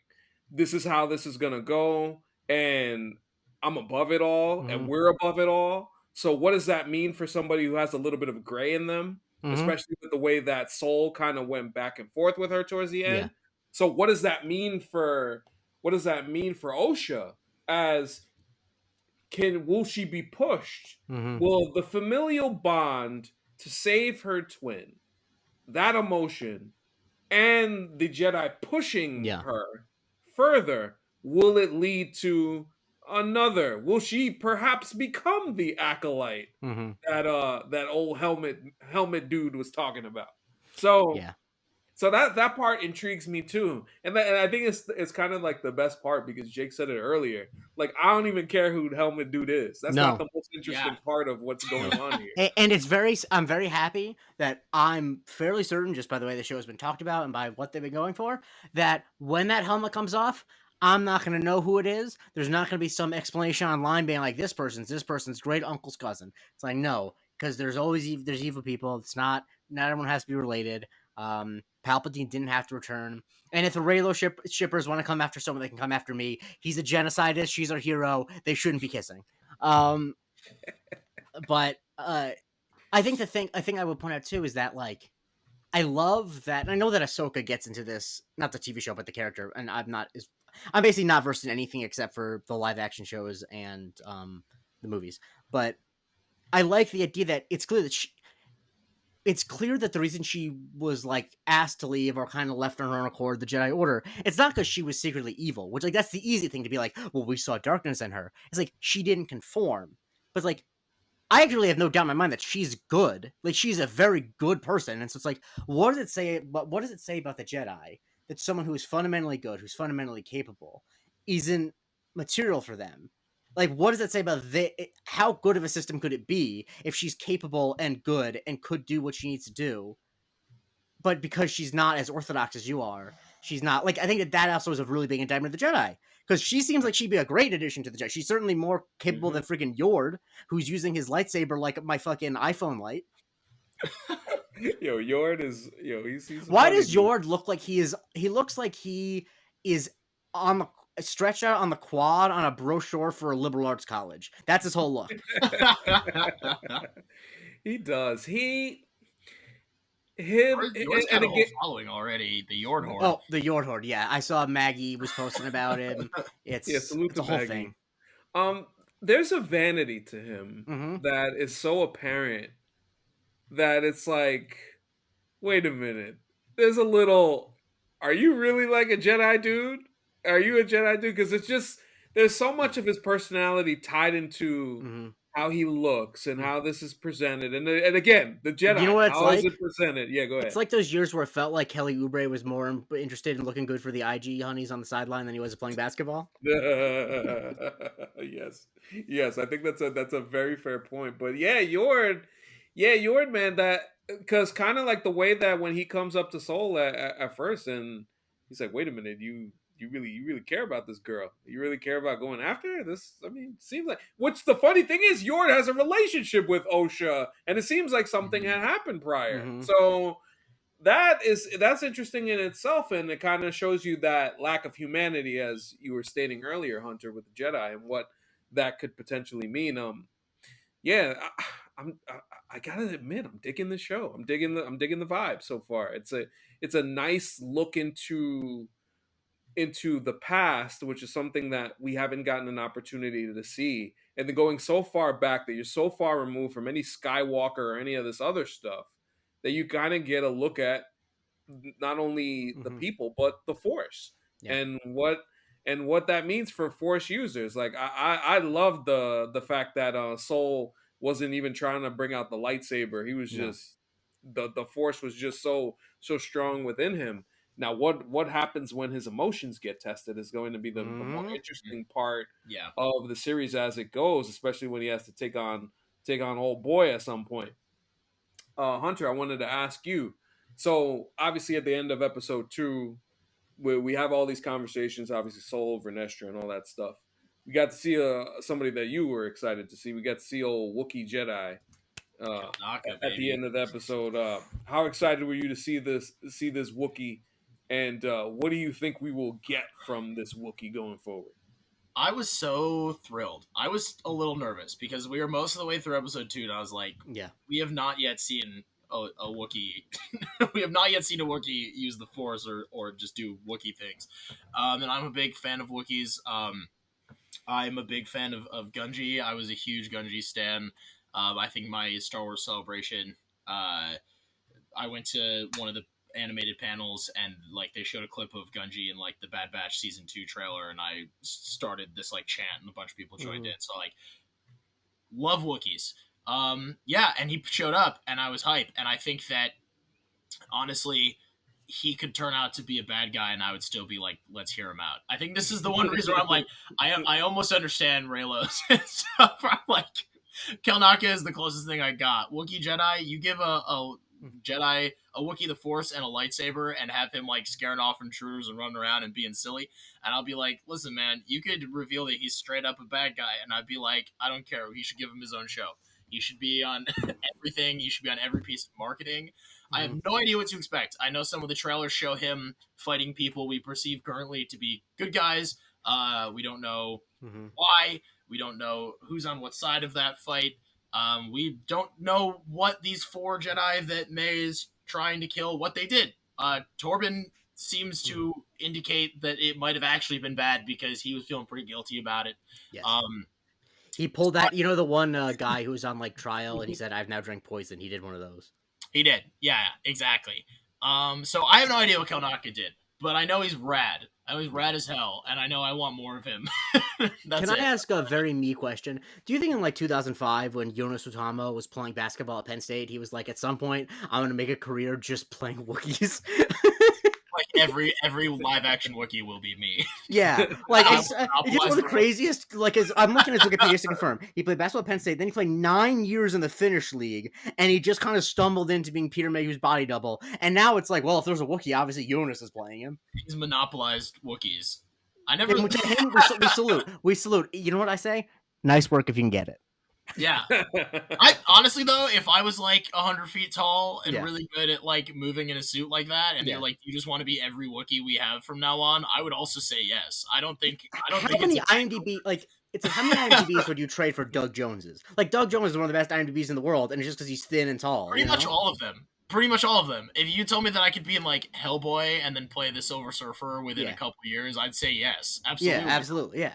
this is how this is gonna go, and I'm above it all, Mm-hmm. and we're above it all. So what does that mean for somebody who has a little bit of gray in them, Mm-hmm. especially with the way that Soul kind of went back and forth with her towards the Yeah. end? So what does that mean for Osha? As will she be pushed? Mm-hmm. Will the familial bond to save her twin, that emotion, and the Jedi pushing Yeah. her further, will it lead to another? Will she perhaps become the acolyte Mm-hmm. that old helmet dude was talking about? So Yeah. so that part intrigues me too, and I think it's kind of like the best part, because Jake said it earlier. Like, I don't even care who helmet dude is. That's not No. the most Yeah, interesting part of what's No. going on here. And it's I'm very happy that I'm fairly certain, just by the way the show has been talked about and by what they've been going for, that when that helmet comes off, I'm not going to know who it is. There's not going to be some explanation online being like, this person's great uncle's cousin. It's like, no, because there's always there's evil people. It's not everyone has to be related. Palpatine didn't have to return. And if the Raylo shippers want to come after someone, they can come after me. He's a genocidist. She's our hero. They shouldn't be kissing. Um, but I think I would point out too is that like I love that. And I know that Ahsoka gets into this, not the TV show, but the character, and I'm basically not versed in anything except for the live action shows and the movies. But I like the idea that it's clear that the reason she was like asked to leave or kind of left on her own accord the Jedi Order, it's not because she was secretly evil, which like that's the easy thing to be like, well, we saw darkness in her. It's like she didn't conform, but like I actually have no doubt in my mind that she's good. Like, she's a very good person. And so it's like, what does it say? But what does it say about the Jedi that someone who is fundamentally good, who's fundamentally capable, isn't material for them? Like, what does that say about how good of a system could it be if she's capable and good and could do what she needs to do, but because she's not as orthodox as you are, she's not like. I think that also is a really big indictment of the Jedi, because she seems like she'd be a great addition to the Jedi. She's certainly more capable than freaking Yord, who's using his lightsaber like my fucking iPhone light. Yo, Yord is he's a Why funny does dude. Yord look like he is? He looks like he is on the stretched out on the quad on a brochure for a liberal arts college. That's his whole look. He does. Him, Yours got and a whole again, following already. The Yord Horde. Oh, the Yord Horde. Yeah, I saw Maggie was posting about him. yeah, salute It's to a whole Maggie. thing. There's a vanity to him Mm-hmm. that is so apparent that it's like, wait a minute. There's a little. Are you really like a Jedi dude? Are you a Jedi dude? Because it's just there's so much of his personality tied into Mm-hmm. how he looks and how this is presented, and again, the You know Jedi. what it's How is like? it presented? Yeah, go It's ahead. like those years where it felt like Kelly Oubre was more interested in looking good for the IG honeys on the sideline than he was playing basketball. yes, yes, I think that's a very fair point. But yeah, Yord, man, that because kind of like the way that when he comes up to Soul at first, and he's like, "Wait a minute, you really care about this girl? You really care about going after her? This, I mean, seems like." Which the funny thing is, Yord has a relationship with Osha, and it seems like something had happened prior. Mm-hmm. So that's interesting in itself, and it kind of shows you that lack of humanity, as you were stating earlier, Hunter, with the Jedi, and what that could potentially mean. Yeah, I gotta admit, I'm digging the show. I'm digging the vibe so far. It's a nice look into the past, which is something that we haven't gotten an opportunity to see, and then going so far back that you're so far removed from any Skywalker or any of this other stuff that you kind of get a look at not only the Mm-hmm. people but the force Yeah. and what that means for force users. Like I love the fact that Soul wasn't even trying to bring out the lightsaber. He was No. just the force was just so strong within him. Now what happens when his emotions get tested is going to be the more Mm-hmm. interesting part Yeah. of the series as it goes, especially when he has to take on old boy at some point. Hunter, I wanted to ask you. So obviously, at the end of episode 2, we have all these conversations. Obviously, Soul, Vernestra, and all that stuff. We got to see somebody that you were excited to see. We got to see old Wookiee Jedi Naka, at the baby. end of the episode. How excited were you to see this Wookiee, and what do you think we will get from this Wookiee going forward? I was so thrilled. I was a little nervous because we were most of the way through episode 2, and I was like, Yeah. we have not yet seen a Wookiee. We have not yet seen a Wookiee use the Force or just do Wookiee things. And I'm a big fan of Wookiees. I'm a big fan of Gungi. I was a huge Gungi stan. I think my Star Wars Celebration, I went to one of the animated panels and like they showed a clip of Gungi in like the Bad Batch season 2 trailer, and I started this like chant and a bunch of people joined in. So like, love Wookiees. Yeah, and he showed up and I was hype, and I think that honestly he could turn out to be a bad guy and I would still be like, let's hear him out. I think this is the one reason where I'm like, I almost understand Raylos and stuff. I'm like, Kelnaka is the closest thing I got. Wookiee Jedi, you give a Jedi a Wookiee the Force and a lightsaber and have him like scaring off intruders and running around and being silly, and I'll be like, listen man, you could reveal that he's straight up a bad guy and I'd be like, I don't care, he should give him his own show. He should be on everything. He should be on every piece of marketing. I have no idea what to expect. I know some of the trailers show him fighting people we perceive currently to be good guys. We don't know Mm-hmm. why. We don't know who's on what side of that fight. We don't know what these 4 Jedi that May is trying to kill, what they did. Torben seems to indicate that it might have actually been bad because he was feeling pretty guilty about it. Yes. Um, He pulled that. You know, the one guy who was on like trial and he said, "I've now drank poison." He did one of those. he did. Yeah, exactly. So I have no idea what Kelnaka did, but I know he's rad. I was rad as hell, and I know I want more of him. That's Can I it. ask a very me question? Do you think in like 2005, when Jonas Utama was playing basketball at Penn State, he was like, at some point, I'm going to make a career just playing Wookiees? Like every live action Wookiee will be me. Yeah, like I will it's just one monopolize of the the craziest. Like, I'm looking at his Wikipedia to confirm. He played basketball at Penn State, then he played 9 years in the Finnish league, and he just kind of stumbled into being Peter Mayhew's body double. And now it's like, well, if there's a Wookiee, obviously Jonas is playing him. He's monopolized Wookiees. I never. And to him, we salute. We salute. You know what I say? Nice work if you can get it. Yeah. I honestly though, if I was like 100 feet tall and Yeah. really good at like moving in a suit like that, and Yeah. you're like, you just want to be every Wookiee we have from now on, I would also say yes. I don't think How it's many IMDb how many IMDb's would you trade for Doug Jones's? Like, Doug Jones is one of the best IMDb's in the world, and it's just because he's thin and tall. pretty much all of them. Pretty much all of them. If you told me that I could be in like Hellboy and then play the Silver Surfer within a couple years, I'd say yes. Absolutely. Yeah, absolutely. Yeah.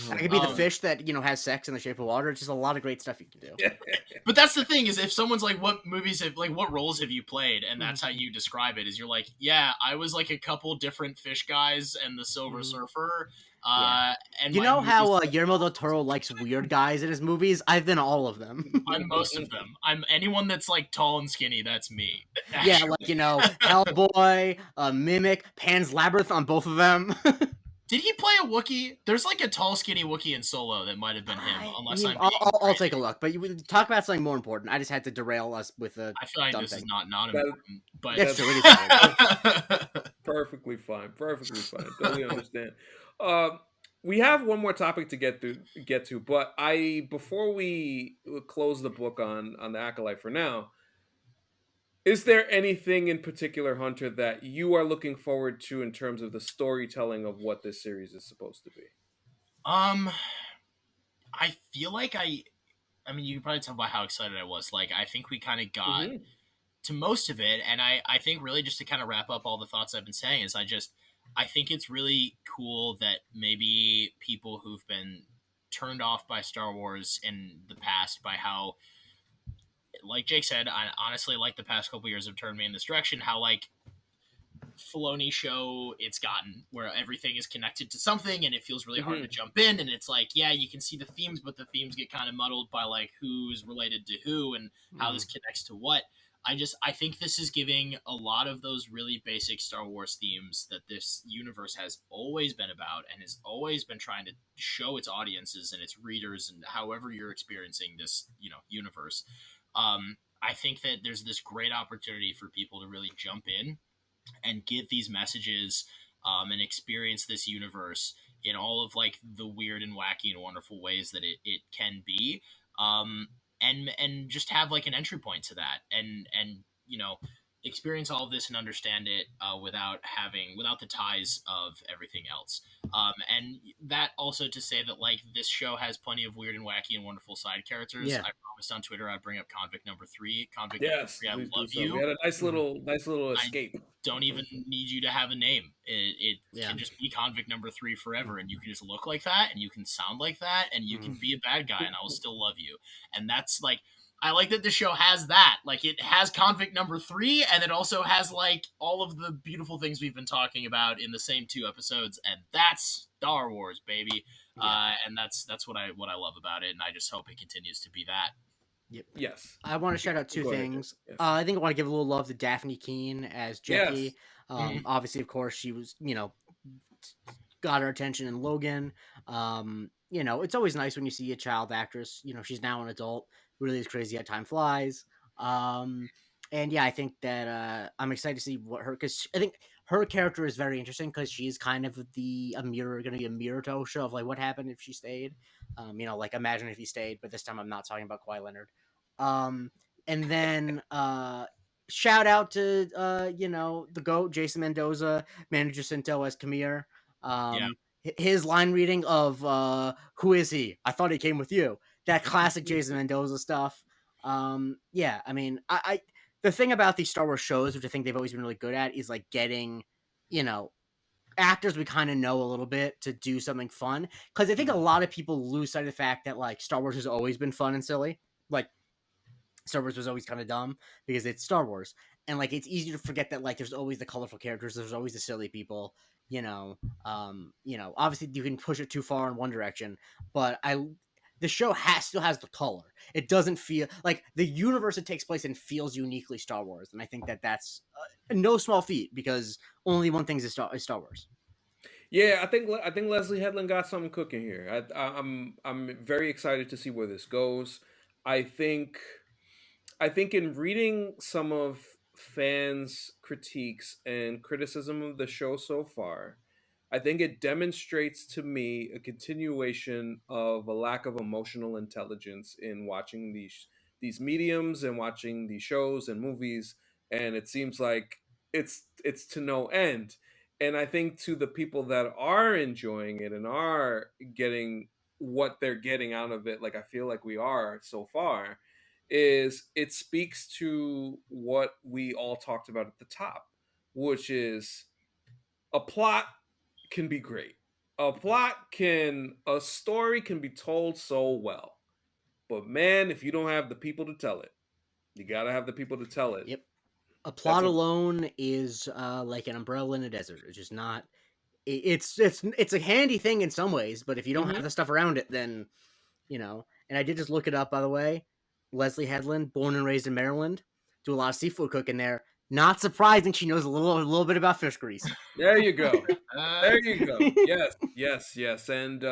I could be the fish that has sex in the shape of water. It's just a lot of great stuff you can do. But that's the thing is, if someone's like, "What movies have what roles have you played?" and that's how you describe it, is you're like, "Yeah, I was like a couple different fish guys and the Silver Surfer." And you know how Guillermo del Toro likes weird guys in his movies? I've been all of them. I'm most of them. I'm anyone that's like tall and skinny. That's me. Yeah, like Hellboy, Mimic, Pan's Labyrinth on both of them. Did he play a Wookiee? There's like a tall, skinny Wookiee in Solo that might have been him. Unless I'll take a look. But you talk about something more important. I just had to derail us with a. I feel like this is not important, but that's true. Perfectly fine. Perfectly fine. Totally understand. We have one more topic to get to, but before we close the book on the Acolyte for now, is there anything in particular, Hunter, that you are looking forward to in terms of the storytelling of what this series is supposed to be? I feel like I mean, you can probably tell by how excited I was. Like, I think we kind of got to most of it, and I think really just to kind of wrap up all the thoughts I've been saying is I think it's really cool that maybe people who've been turned off by Star Wars in the past by how, like Jake said, I honestly, like the past couple years have turned me in this direction, how like Filoni show it's gotten, where everything is connected to something and it feels really hard to jump in, and it's like, yeah, you can see the themes, but the themes get kind of muddled by like who's related to who and how this connects to what. I think this is giving a lot of those really basic Star Wars themes that this universe has always been about and has always been trying to show its audiences and its readers and however you're experiencing this, universe. I think that there's this great opportunity for people to really jump in and get these messages and experience this universe in all of like the weird and wacky and wonderful ways that it can be. And just have like an entry point to that and experience all of this and understand it without the ties of everything else. And that also to say that like this show has plenty of weird and wacky and wonderful side characters. Yeah. I promised on Twitter I'd bring up Convict Number 3. Yes, I love so. you. We had a nice little escape. Don't even need you to have a name. It can just be Convict Number 3 forever, and you can just look like that, and you can sound like that, and you can be a bad guy, and I will still love you. And that's like, I like that the show has that. Like, it has Convict Number 3, and it also has like all of the beautiful things we've been talking about in the same 2 episodes, and that's Star Wars, baby. Yeah. And that's what I love about it, and I just hope it continues to be that. Yep. Yes. I want to shout out 2 things. Yes. I think I want to give a little love to Daphne Keane as Jackie. Yes. Obviously, of course, she was, got our attention in Logan. It's always nice when you see a child actress. She's now an adult. Really is crazy how time flies. And yeah, I think that I'm excited to see because I think her character is very interesting because she's kind of going to be a mirror to Osha of like what happened if she stayed. Like imagine if he stayed, but this time I'm not talking about Kawhi Leonard. And then shout out to the GOAT Jason Mendoza, Manu Jacinto as Kamir. His line reading of who is he? I thought he came with you. That classic Jason Mendoza stuff. Yeah, I mean, I the thing about these Star Wars shows, which I think they've always been really good at, is like getting, actors we kind of know a little bit to do something fun. Because I think a lot of people lose sight of the fact that like Star Wars has always been fun and silly. Like Star Wars was always kind of dumb because it's Star Wars. and like it's easy to forget that like there's always the colorful characters, there's always the silly people, obviously you can push it too far in one direction, but the show still has the color. It doesn't feel like the universe it takes place in feels uniquely Star Wars, and I think that that's no small feat because only one thing is Star Wars. Yeah, I think Leslie Headland got something cooking here. I'm very excited to see where this goes. I think I think in reading some of fans' critiques and criticism of the show so far, I think it demonstrates to me a continuation of a lack of emotional intelligence in watching these mediums and watching these shows and movies, and it seems like it's to no end. And I think to the people that are enjoying it and are getting what they're getting out of it, like I feel like we are so far, is it speaks to what we all talked about at the top, which is a plot can be great. A story can be told so well. But man, if you don't have the people to tell it, you gotta have the people to tell it. Yep. A That's plot a alone is like an umbrella in a desert. It's just not. It's a handy thing in some ways, but if you don't mhm. have the stuff around it, then And I did just look it up, by the way. Leslie Headland, born and raised in Maryland, do a lot of seafood cooking there. Not surprising, she knows a little bit about fish grease. There you go. Uh, There you go. Yes, yes, yes, and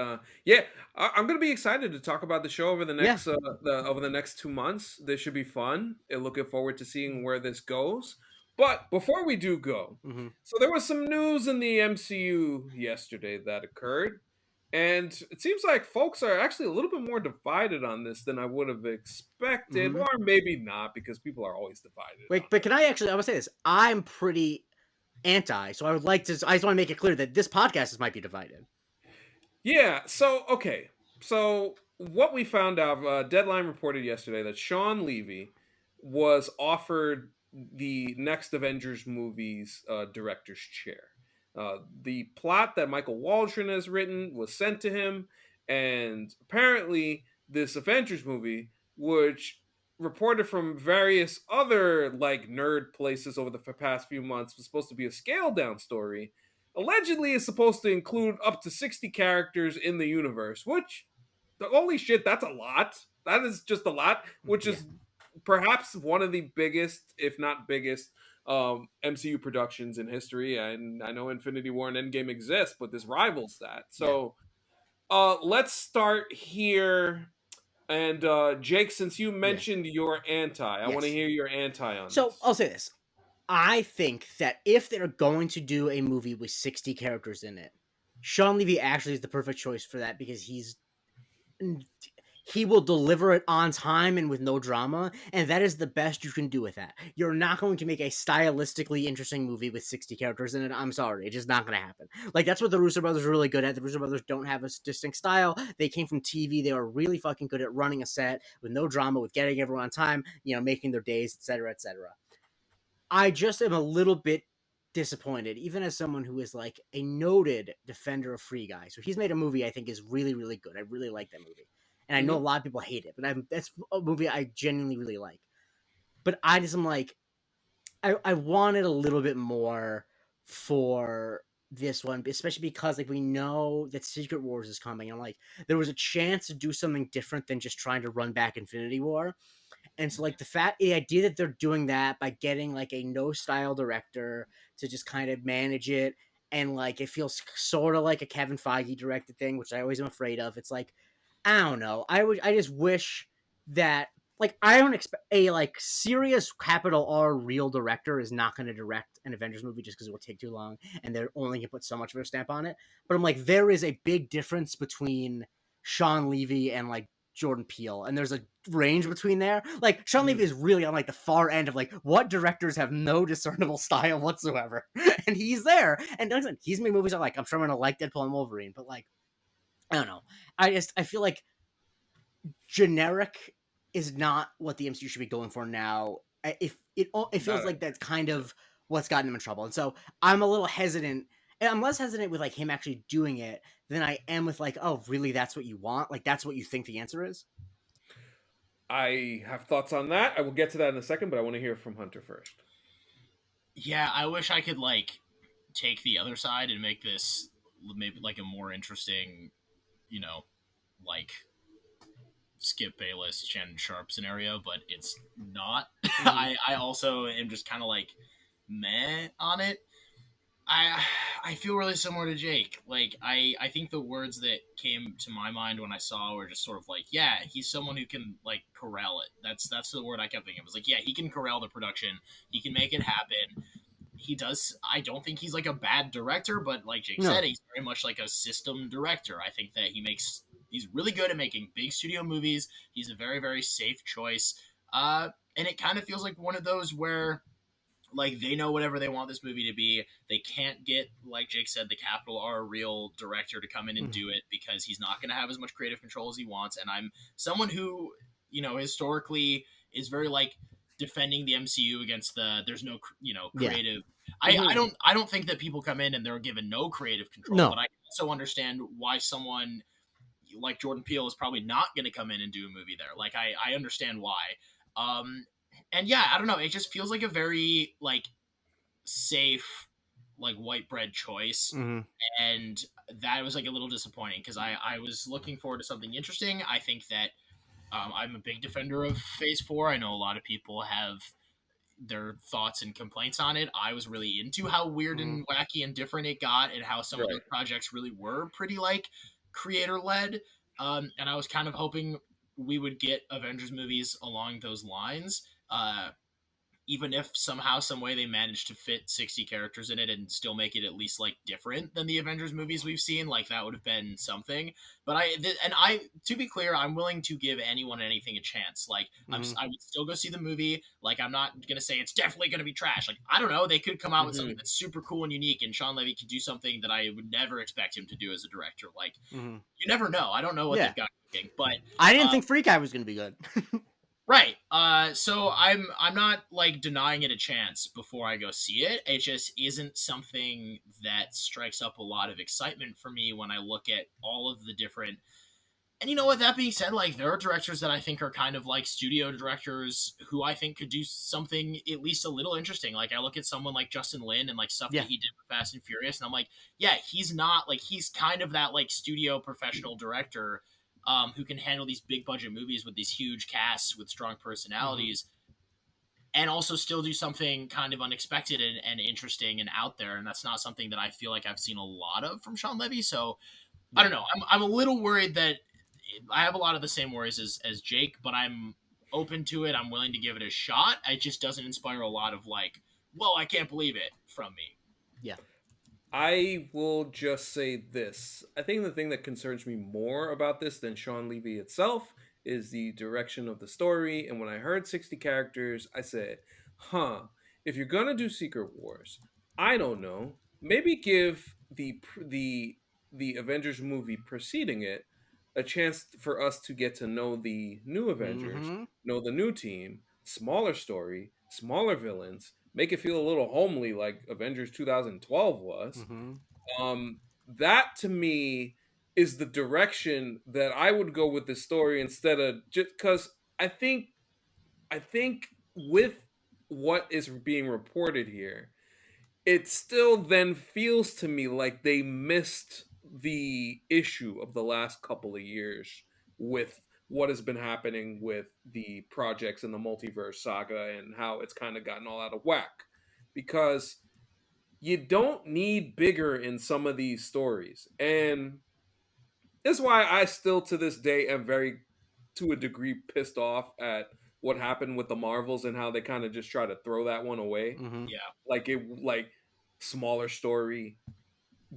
yeah, I'm gonna be excited to talk about the show over the Yeah. next over the next 2 months. This should be fun. And looking forward to seeing where this goes. But before we do go, Mm-hmm. so there was some news in the MCU yesterday that occurred, and it seems like folks are actually a little bit more divided on this than I would have expected, Mm-hmm. or maybe not, because people are always divided Wait, on but can I actually? I would say this. I'm pretty anti, so I would like to. I just want to make it clear that this podcast might be divided. Yeah, so okay. So what we found out, Deadline reported yesterday that Sean Levy was offered the next Avengers movie's director's chair. The plot that Michael Waldron has written was sent to him, and apparently this Avengers movie, which reported from various other like nerd places over the past few months, was supposed to be a scaled down story, allegedly is supposed to include up to 60 characters in the universe, which, holy shit, that's a lot. That is just a lot, which Yeah. is perhaps one of the biggest, if not biggest, MCU productions in history. And I know Infinity War and Endgame exist, but this rivals that. Yeah. So let's start here. And Jake, since you Yeah. mentioned your anti, I want to Yes. hear your anti on So this. I'll say this. I think that if they're going to do a movie with 60 characters in it, Sean Levy actually is the perfect choice for that because he will deliver it on time and with no drama, and that is the best you can do with that. You're not going to make a stylistically interesting movie with 60 characters in it. I'm sorry, it's just not going to happen. Like, that's what the Russo brothers are really good at. The Russo brothers don't have a distinct style. They came from TV. They were really fucking good at running a set with no drama, with getting everyone on time, making their days, etc., etc. I just am a little bit disappointed, even as someone who is like a noted defender of Free Guy. So he's made a movie I think is really, really good. I really like that movie. And I know a Mm-hmm. lot of people hate it, but that's a movie I genuinely really like. But I just am like, I wanted a little bit more for this one, especially because like we know that Secret Wars is coming. And like there was a chance to do something different than just trying to run back Infinity War. And so like the idea that they're doing that by getting like a no style director to just kind of manage it, and like it feels sort of like a Kevin Feige directed thing, which I always am afraid of. It's like I don't know. I just wish that like I don't expect a like serious capital R real director is not going to direct an Avengers movie just because it will take too long and they're only going to put so much of their stamp on it. But I'm like there is a big difference between Sean Levy and like Jordan Peele, and there's a range between there. Like Sean Levy is really on like the far end of like what directors have no discernible style whatsoever, and he's there. And listen, he's made movies I like. I'm sure I'm gonna like Deadpool and Wolverine, but like I don't know. I feel like generic is not what the MCU should be going for now. If it feels Not like that's kind of what's gotten him in trouble, and so I'm a little hesitant. And I'm less hesitant with like him actually doing it than I am with like, oh, really? That's what you want? Like that's what you think the answer is? I have thoughts on that. I will get to that in a second, but I want to hear from Hunter first. Yeah, I wish I could like take the other side and make this maybe like a more interesting, you know, like Skip Bayless, Shannon Sharp scenario, but it's not. Mhm. I also am just kind of like meh on it. I I feel really similar to Jake. Like I think the words that came to my mind when I saw were just sort of like, yeah, he's someone who can like corral it. That's the word I kept thinking. It was like, yeah, he can corral the production. He can make it happen. He does. I don't think he's like a bad director, but like Jake No. said, he's very much like a system director. I think that he's really good at making big studio movies. He's a very very safe choice. And it kind of feels like one of those where like they know whatever they want this movie to be. They can't get, like Jake said, the capital R real director to come in and Mhm. do it because he's not going to have as much creative control as he wants. And I'm someone who, historically is very like defending the MCU against the there's no Yeah. creative. Mhm. I don't think that people come in and they're given no creative control, No. but I also understand why someone like Jordan Peele is probably not going to come in and do a movie there. Like I understand why. Um, and yeah, I don't know. It just feels like a very like safe, like white bread choice, Hmm. and that was like a little disappointing because I was looking forward to something interesting. I think that I'm a big defender of Phase Four. I know a lot of people have their thoughts and complaints on it. I was really into how weird Hmm. and wacky and different it got, and how some of those Right. projects really were pretty like creator led. And I was kind of hoping we would get Avengers movies along those lines. Even if somehow some way they managed to fit 60 characters in it and still make it at least like different than the Avengers movies we've seen, like that would have been something. But I to be clear, I'm willing to give anyone anything a chance. Like Hmm. I would still go see the movie. Like I'm not gonna say it's definitely gonna be trash. Like I don't know, they could come out with something Mhm. that's super cool and unique, and Sean Levy could do something that I would never expect him to do as a director. Like Hmm. you never know. I don't know what Yeah. they've got cooking, but I didn't uh, think Free Guy was going to be good. right. So I'm not like denying it a chance before I go see it. It just isn't something that strikes up a lot of excitement for me when I look at all of the different. And you know what? That being said, like there are directors that I think are kind of like studio directors who I think could do something at least a little interesting. Like I look at someone like Justin Lin and like stuff that Yeah. he did with Fast and Furious, and I'm like, yeah, he's not like he's kind of that like studio professional director who can handle these big budget movies with these huge casts with strong Hmm. personalities and also still do something kind of unexpected and interesting and out there. And that's not something that I feel like I've seen a lot of from Sean Levy. So I Yeah. don't know. I'm a little worried that I have a lot of the same worries as Jake, but I'm open to it. I'm willing to give it a shot. It just doesn't inspire a lot of like, whoa, I can't believe it from me. Yeah. I will just say this. I think the thing that concerns me more about this than Sean Levy itself is the direction of the story. And when I heard 60 characters, I said, huh, if you're going to do Secret Wars, I don't know, maybe give the Avengers movie preceding it a chance for us to get to know the new Avengers, Hmm. know the new team, smaller story, smaller villains, make it feel a little homely like Avengers 2012 was. Hmm. That to me is the direction that I would go with this story instead of just because I think with what is being reported here, it still then feels to me like they missed the issue of the last couple of years with what has been happening with the projects in the multiverse saga and how it's kind of gotten all out of whack because you don't need bigger in some of these stories. And that's why I still to this day am very to a degree pissed off at what happened with the Marvels and how they kind of just try to throw that one away. Hmm. Yeah. Like smaller story,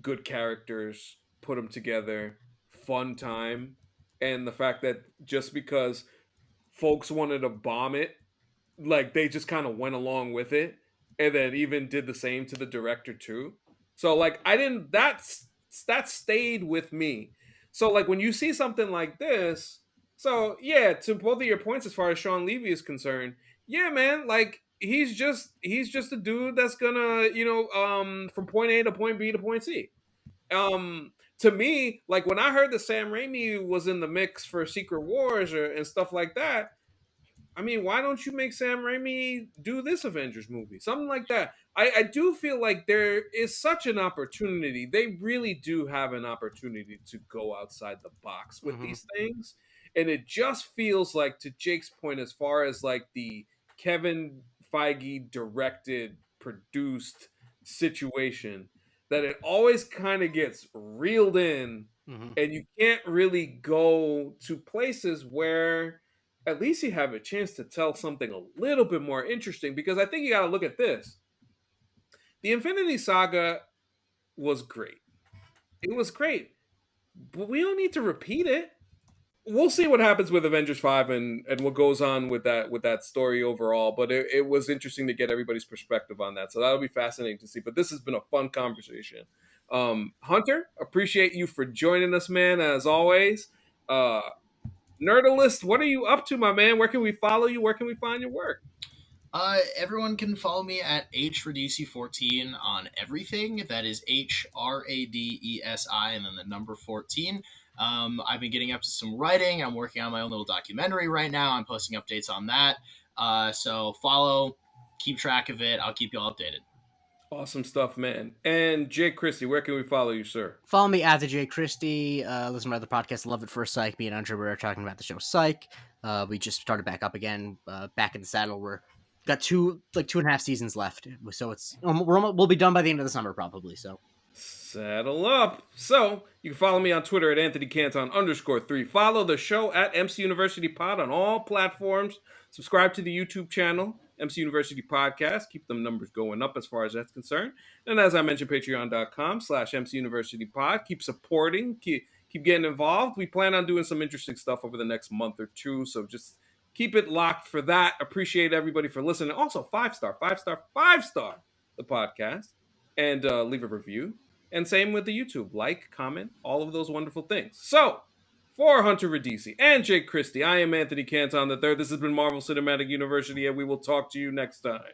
good characters, put them together, fun time, and the fact that just because folks wanted to bomb it, like they just kind of went along with it, and then even did the same to the director too. So like I didn't that stayed with me. So like when you see something like this, so yeah, to both of your points as far as Sean Levy is concerned, yeah, man, like he's just a dude that's gonna from point A to point B to point C. To me, like when I heard that Sam Raimi was in the mix for Secret Wars and stuff like that, I mean, why don't you make Sam Raimi do this Avengers movie? Something like that. I do feel like there is such an opportunity. They really do have an opportunity to go outside the box with Mhm. these things. And it just feels like, to Jake's point, as far as like the Kevin Feige directed, produced situation, that it always kind of gets reeled in Mhm. and you can't really go to places where at least you have a chance to tell something a little bit more interesting, because I think you got to look at this. The Infinity Saga was great. It was great, but we don't need to repeat it. We'll see what happens with Avengers 5 and what goes on with that story overall, but it was interesting to get everybody's perspective on that. So that'll be fascinating to see. But this has been a fun conversation. Hunter, appreciate you for joining us, man, as always. Uh Nerdalist, what are you up to, my man? Where can we follow you? Where can we find your work? Everyone can follow me at HRadesi14 on everything. That is HRADESI and then the number 14. I've been getting up to some writing. I'm working on my own little documentary right now. I'm posting updates on that. So follow, keep track of it. I'll keep you all updated. Awesome stuff, man. And Jake Christie, where can we follow you, sir? Follow me at the J Christie. Listen to my other podcast, Love It First Psych. Me and Andrew were talking about the show Psych. We just started back up again, back in the saddle. We're got 2.5 seasons left, so it's we'll be done by the end of the summer probably. So Saddle up. So you can follow me on Twitter at AnthonyCanton_3. Follow the show at MC University Pod on all platforms. Subscribe to the YouTube channel, MC University Podcast. Keep them numbers going up as far as that's concerned. And as I mentioned, patreon.com/MC University Pod. Keep supporting, keep getting involved. We plan on doing some interesting stuff over the next month or two. So just keep it locked for that. Appreciate everybody for listening. Also, 5-star the podcast. And leave a review. And same with the YouTube. Like, comment, all of those wonderful things. So, for Hunter Radesi and Jake Christie, I am Anthony Canton III. This has been Marvel Cinematic University, and we will talk to you next time.